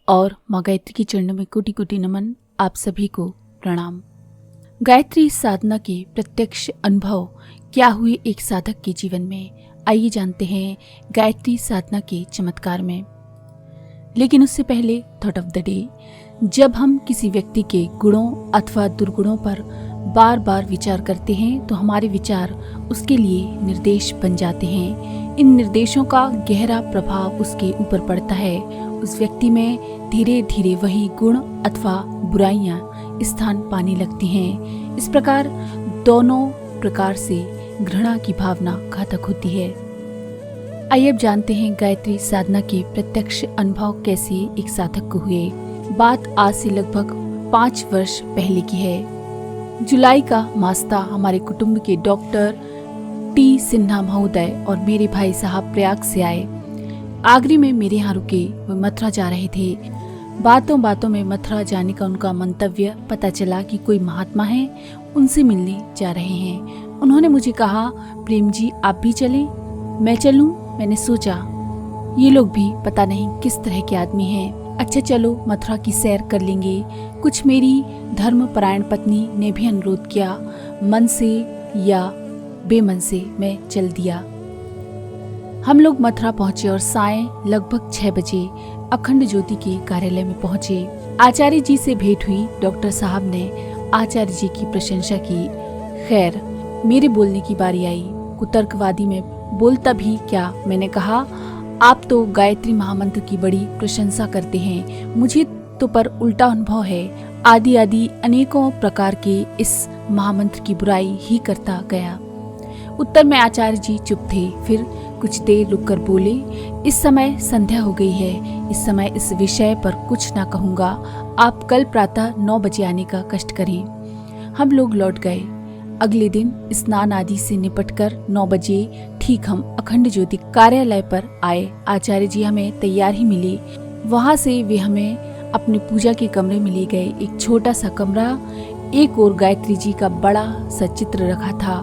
और माँ गायत्री के चरणों में कोटि कोटि नमन। आप सभी को प्रणाम। गायत्री साधना के प्रत्यक्ष अनुभव क्या हुए एक साधक के जीवन में, आइए जानते हैं गायत्री साधना के चमत्कार में। लेकिन उससे पहले थॉट ऑफ द डे। जब हम किसी व्यक्ति के गुणों अथवा दुर्गुणों पर बार बार विचार करते हैं तो हमारे विचार उसके लिए निर्देश बन जाते हैं। इन निर्देशों का गहरा प्रभाव उसके ऊपर पड़ता है। उस व्यक्ति में धीरे धीरे वही गुण अथवा बुराइयां स्थान पाने लगती हैं। इस प्रकार दोनों प्रकार से घृणा की भावना घातक होती है। आइए अब जानते हैं गायत्री साधना के प्रत्यक्ष अनुभव कैसे एक साधक को हुए। बात आज से लगभग 5 वर्ष पहले की है। जुलाई का मास था। हमारे कुटुंब के डॉक्टर टी सिन्हा महोदय और मेरे भाई साहब प्रयाग से आए। आगरे में मेरे यहाँ रुके। वे मथुरा जा रहे थे। बातों बातों में मथुरा जाने का उनका मंतव्य पता चला कि कोई महात्मा है, उनसे मिलने जा रहे हैं। उन्होंने मुझे कहा, प्रेम जी आप भी चलें? मैं चलूं? मैंने सोचा ये लोग भी पता नहीं किस तरह के आदमी हैं। अच्छा चलो मथुरा की सैर कर लेंगे। कुछ मेरी धर्मपरायण पत्नी ने भी अनुरोध किया। मन से या बेमन से मैं चल दिया। हम लोग मथुरा पहुंचे और सायं लगभग 6 बजे अखंड ज्योति के कार्यालय में पहुंचे। आचार्य जी से भेंट हुई। डॉक्टर साहब ने आचार्य जी की प्रशंसा की। खैर मेरे बोलने की बारी आई। कुतर्कवादी में बोलता भी क्या, मैंने कहा आप तो गायत्री महामंत्र की बड़ी प्रशंसा करते हैं, मुझे तो पर उल्टा अनुभव है। आदि आदि अनेकों प्रकार के इस महामंत्र की बुराई ही करता गया। उत्तर में आचार्य जी चुप थे। फिर कुछ देर रुककर बोले, इस समय संध्या हो गई है, इस समय इस विषय पर कुछ ना कहूँगा। आप कल प्रातः 9 बजे आने का कष्ट करें। हम लोग लौट गए। अगले दिन स्नान आदि से निपटकर 9 बजे ठीक हम अखंड ज्योति कार्यालय पर आए। आचार्य जी हमें तैयार ही मिले। वहाँ से वे हमें अपने पूजा के कमरे में ले गए। एक छोटा सा कमरा, एक ओर गायत्री जी का बड़ा सा चित्र रखा था।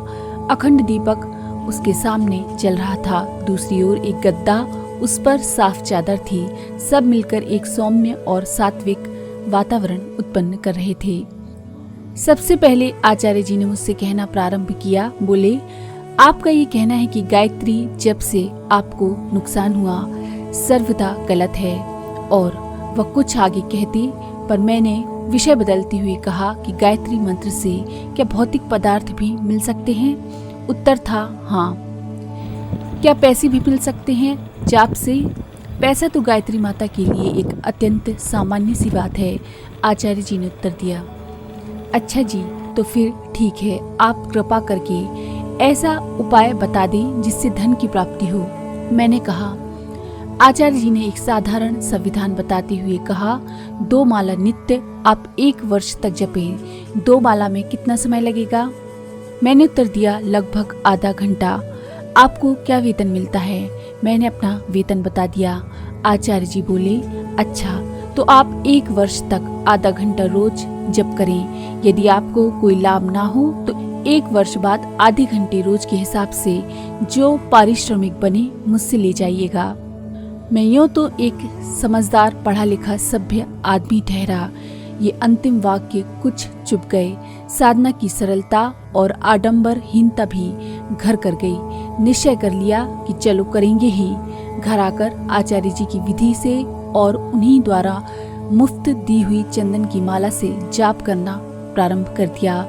अखंड दीपक उसके सामने जल रहा था। दूसरी ओर एक गद्दा, उस पर साफ चादर थी। सब मिलकर एक सौम्य और सात्विक वातावरण उत्पन्न कर रहे थे। सबसे पहले आचार्य जी ने मुझसे कहना प्रारंभ किया। बोले, आपका ये कहना है कि गायत्री जप से आपको नुकसान हुआ, सर्वथा गलत है। और वह कुछ आगे कहती, पर मैंने विषय बदलते हुए कहा कि गायत्री मंत्र से क्या भौतिक पदार्थ भी मिल सकते हैं? उत्तर था हाँ। क्या पैसे भी मिल सकते हैं जाप से? पैसा तो गायत्री माता के लिए एक अत्यंत सामान्य सी बात है। आचार्य जी ने उत्तर दिया, अच्छा जी तो फिर ठीक है, आप कृपा करके ऐसा उपाय बता दें जिससे धन की प्राप्ति हो। मैंने कहा, आचार्य जी ने एक साधारण संविधान बताते हुए कहा, 2 माला नित्य आप 1 वर्ष तक जपें। 2 माला में कितना समय लगेगा? मैंने उत्तर दिया, लगभग आधा घंटा। आपको क्या वेतन मिलता है? मैंने अपना वेतन बता दिया। आचार्य जी बोले, अच्छा तो आप 1 वर्ष तक आधा घंटा रोज जप करें। यदि आपको कोई लाभ ना हो तो 1 वर्ष बाद आधे घंटे रोज के हिसाब से जो पारिश्रमिक बने मुझसे ले जाइएगा। मैं यूँ तो एक समझदार पढ़ा लिखा सभ्य आदमी ठहरा। ये अंतिम वाक्य कुछ चुप गए। साधना की सरलता और आडंबरहीनता भी घर कर गई। निश्चय कर लिया कि चलो करेंगे ही। घर आकर आचार्य जी की विधि से और उन्हीं द्वारा मुफ्त दी हुई चंदन की माला से जाप करना प्रारंभ कर दिया।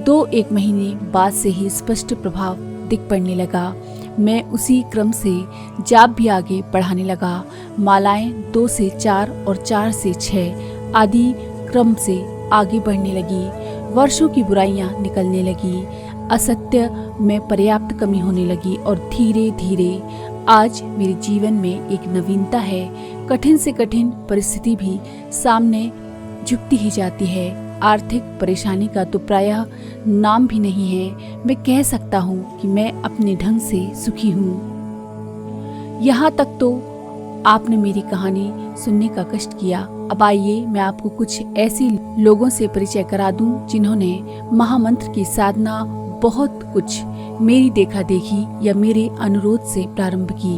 2-1 महीने बाद से ही स्पष्ट प्रभाव दिख पड़ने लगा। मैं उसी क्रम से जाप भी आगे बढ़ाने लगा। मालाएं 2 से 4 और 4 से 6 आदि क्रम से आगे बढ़ने लगी। वर्षों की बुराइयां निकलने लगी। असत्य में पर्याप्त कमी होने लगी और धीरे धीरे आज मेरे जीवन में एक नवीनता है। कठिन से कठिन परिस्थिति भी सामने झुकती ही जाती है। आर्थिक परेशानी का तो प्रायः नाम भी नहीं है। मैं कह सकता हूँ कि मैं अपने ढंग से सुखी हूँ। यहाँ तक तो आपने मेरी कहानी सुनने का कष्ट किया। अब आइए मैं आपको कुछ ऐसे लोगों से परिचय करा दूं जिन्होंने महामंत्र की साधना बहुत कुछ मेरी देखा देखी या मेरे अनुरोध से प्रारंभ की।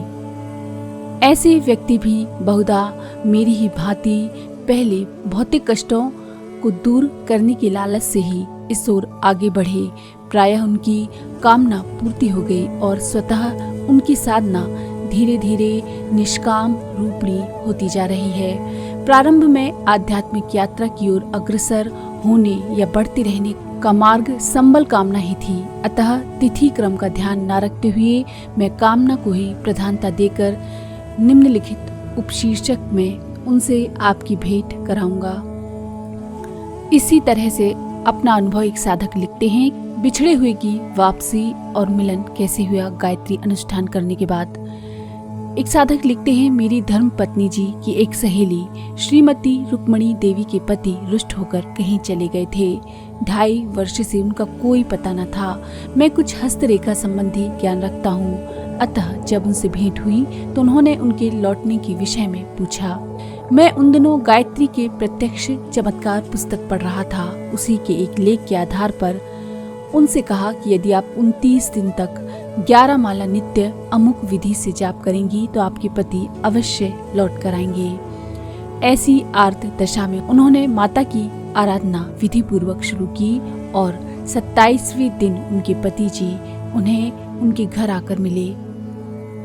ऐसे व्यक्ति भी बहुधा मेरी ही भांति पहले भौतिक कष्टों को दूर करने के लालच से ही इस ओर आगे बढ़े। प्रायः उनकी कामना पूर्ति हो गई और स्वतः उनकी साधना धीरे धीरे निष्काम रूपणी होती जा रही है। प्रारंभ में आध्यात्मिक यात्रा की ओर अग्रसर होने या बढ़ते रहने का मार्ग संबल कामना ही थी। अतः तिथि क्रम का ध्यान न रखते हुए मैं कामना को ही प्रधानता देकर निम्नलिखित उपशीर्षक में उनसे आपकी भेंट कराऊंगा। इसी तरह से अपना अनुभव एक साधक लिखते हैं। बिछड़े हुए की वापसी और मिलन कैसे हुआ गायत्री अनुष्ठान करने के बाद। एक साधक लिखते हैं, मेरी धर्म पत्नी जी की एक सहेली श्रीमती रुक्मणी देवी के पति रुष्ट होकर कहीं चले गए थे। 2.5 वर्ष से उनका कोई पता न था। मैं कुछ हस्तरेखा संबंधी ज्ञान रखता हूँ, अतः जब उनसे भेंट हुई तो उन्होंने उनके लौटने के विषय में पूछा। मैं उन दिनों गायत्री के प्रत्यक्ष चमत्कार पुस्तक पढ़ रहा था। उसी के एक लेख के आधार पर उनसे कहा कि यदि आप 29 दिन तक 11 माला नित्य अमुक विधि से जाप करेंगी तो आपके पति अवश्य लौट कर आएंगे। ऐसी आर्त दशा में उन्होंने माता की आराधना विधि पूर्वक शुरू की और 27वें दिन उनके पति जी उन्हें उनके घर आकर मिले।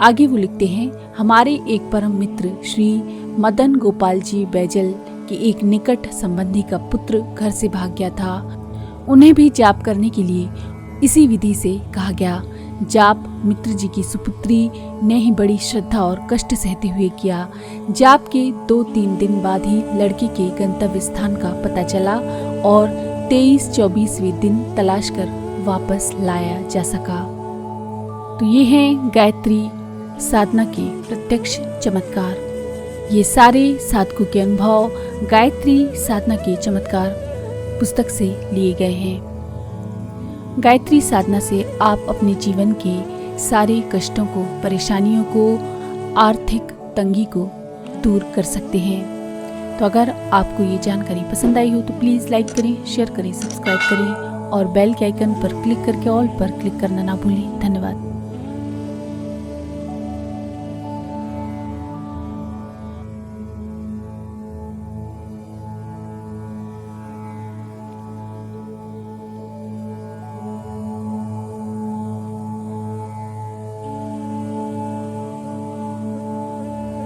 आगे वो लिखते हैं, हमारे एक परम मित्र श्री मदन गोपाल जी बैजल के एक निकट संबंधी का पुत्र घर से भाग गया था। उन्हें भी जाप करने के लिए इसी विधि से कहा गया। जाप मित्र जी की सुपुत्री ने ही बड़ी श्रद्धा और कष्ट सहते हुए किया। जाप के 2-3 दिन बाद ही लड़के के गंतव्य स्थान का पता चला और 23-24वें दिन तलाश कर वापस लाया जा सका। तो ये हैं गायत्री साधना के प्रत्यक्ष चमत्कार। ये सारे साधकों के अनुभव गायत्री साधना के चमत्कार पुस्तक से लिए गए हैं। गायत्री साधना से आप अपने जीवन के सारे कष्टों को, परेशानियों को, आर्थिक तंगी को दूर कर सकते हैं। तो अगर आपको ये जानकारी पसंद आई हो तो प्लीज़ लाइक करें, शेयर करें, सब्सक्राइब करें और बेल के आइकन पर क्लिक करके ऑल पर क्लिक करना ना भूलें। धन्यवाद।